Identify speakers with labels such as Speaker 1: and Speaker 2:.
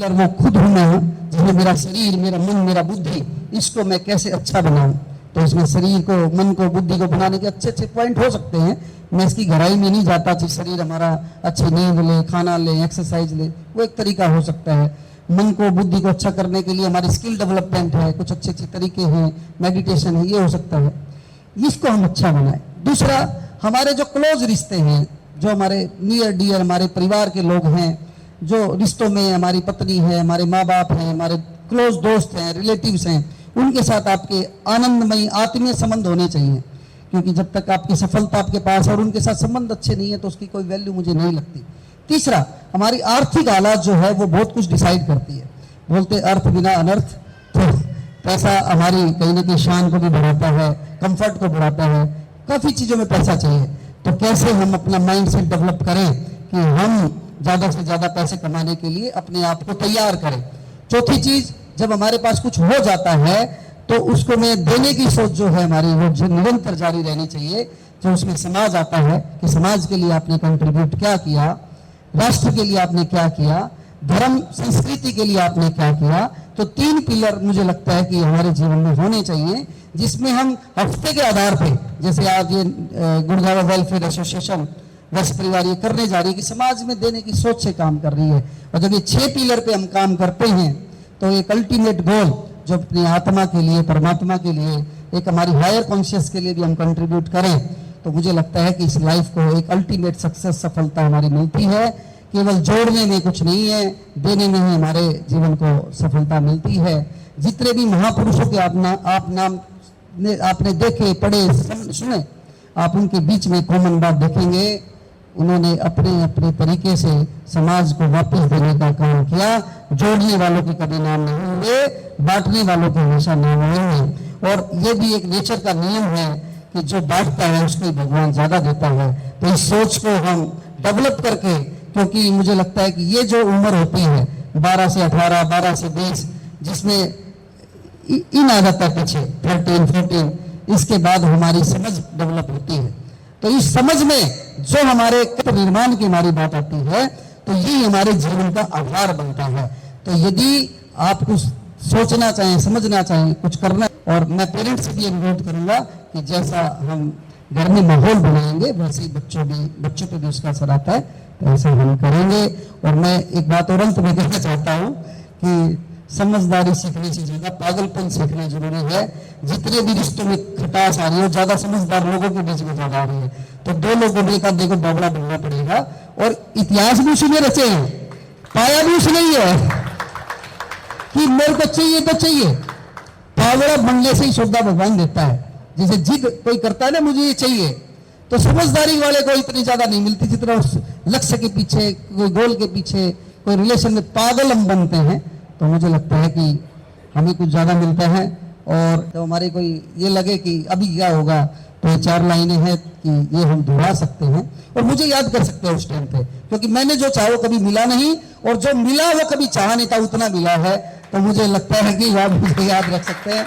Speaker 1: और वो खुद हूं मैं, जिसमें मेरा शरीर, मेरा मन, मेरा बुद्धि, इसको मैं कैसे अच्छा बनाऊं। तो इसमें शरीर को, मन को, बुद्धि को बनाने के अच्छे अच्छे पॉइंट हो सकते हैं। मैं इसकी गहराई में नहीं जाता कि शरीर हमारा अच्छी नींद ले, खाना ले, एक्सरसाइज ले, वो एक तरीका हो सकता है। मन को, बुद्धि को अच्छा करने के लिए हमारी स्किल डेवलपमेंट है, कुछ अच्छे अच्छे तरीके हैं, मेडिटेशन है, ये हो सकता है। इसको हम अच्छा बनाए। दूसरा, हमारे जो क्लोज रिश्ते हैं, जो हमारे नियर डियर, हमारे परिवार के लोग हैं, जो रिश्तों में हमारी पत्नी है, हमारे माँ बाप हैं, हमारे क्लोज दोस्त हैं, रिलेटिव्स हैं, उनके साथ आपके आनंदमयी आत्मीय संबंध होने चाहिए। क्योंकि जब तक आपकी सफलता आपके पास और उनके साथ संबंध अच्छे नहीं है तो उसकी कोई वैल्यू मुझे नहीं लगती। तीसरा, हमारी आर्थिक हालात जो है वो बहुत कुछ डिसाइड करती है। बोलते अर्थ बिना अनर्थ। तो पैसा हमारी कहीं ना कहीं शान को भी बढ़ाता है, कंफर्ट को बढ़ाता है, काफ़ी चीज़ों में पैसा चाहिए। तो कैसे हम अपना माइंड सेट डेवलप करें कि हम ज़्यादा से ज़्यादा पैसे कमाने के लिए अपने आप को तैयार करें। चौथी चीज़, जब हमारे पास कुछ हो जाता है तो उसको मैं देने की सोच जो है हमारी, वो निरंतर जारी रहनी चाहिए। जो उसमें समाज आता है कि समाज के लिए आपने कंट्रीब्यूट क्या किया, राष्ट्र के लिए आपने क्या किया, धर्म संस्कृति के लिए आपने क्या किया। तो 3 पिलर मुझे लगता है कि हमारे जीवन में होने चाहिए, जिसमें हम हफ्ते के आधार पे, जैसे आज ये गुड़गांव वेलफेयर एसोसिएशन वैश्य परिवार ये करने जा रही है कि समाज में देने की सोच से काम कर रही है। और जब ये 6 पिलर पे हम काम करते हैं तो एक अल्टीमेट गोल जो अपनी आत्मा के लिए, परमात्मा के लिए, एक हमारी हायर कॉन्शियस के लिए भी हम कंट्रीब्यूट करें, तो मुझे लगता है कि इस लाइफ को एक अल्टीमेट सक्सेस, सफलता हमारी मिलती है। केवल जोड़ने में कुछ नहीं है, देने में ही हमारे जीवन को सफलता मिलती है। जितने भी महापुरुषों के आप नाम आपने देखे, पढ़े, सुने, आप उनके बीच में कॉमन बात देखेंगे, उन्होंने अपने अपने तरीके से समाज को वापस देने का काम किया। जोड़ने वालों के कभी नाम नहीं हुए, बांटने वालों के हमेशा नाम होंगे। और ये भी एक नेचर का नियम है कि जो बांटता है उसको भगवान ज्यादा देता है। तो इस सोच को हम डेवलप करके, क्योंकि मुझे लगता है कि ये जो उम्र होती है 12 से 18, 12 से 20, जिसमें इन आ जाता है पीछे 13, 14, इसके बाद हमारी समझ डेवलप होती है। तो इस समझ में जो हमारे निर्माण की हमारी बात आती है, तो ये हमारे जीवन का आधार बनता है। तो यदि आप कुछ सोचना चाहें, समझना चाहें, कुछ करना, और मैं पेरेंट्स से भी अनुरोध करूंगा कि जैसा हम घर में माहौल बनाएंगे वैसे ही बच्चों पे भी उसका असर आता है, तो ऐसा हम करेंगे। और मैं एक बात और अंत में कहना चाहता हूँ कि समझदारी सीखने से ज्यादा पागलपन सीखना जरूरी है। जितने भी रिश्तों में खटास आ रही है ज्यादा समझदार लोगों के बीच में ज्यादा आ रही है। तो 2 लोगों ने एक आधे को बाबड़ा बनना पड़ेगा। और इतिहास भी उसने रचे हैं, पाया भी उसने ही है कि मेरे को चाहिए तो चाहिए। बावड़ा बनने से ही श्रद्धा भगवान देता है। जैसे जिद कोई करता है ना, मुझे ये चाहिए, तो समझदारी वाले को इतनी ज्यादा नहीं मिलती जितना उस लक्ष्य के पीछे, कोई गोल के पीछे, कोई रिलेशन में पागल हम बनते हैं। तो मुझे लगता है कि हमें कुछ ज्यादा मिलता है। और तो हमारे कोई ये लगे कि अभी क्या होगा, तो ये 4 लाइनें हैं कि ये हम दोहरा सकते हैं और मुझे याद कर सकते हैं उस टाइम पे, क्योंकि मैंने जो चाहा वो कभी मिला नहीं, और जो मिला वो कभी चाहा नहीं था, उतना मिला है। तो मुझे लगता है कि आप मुझे याद रख सकते हैं।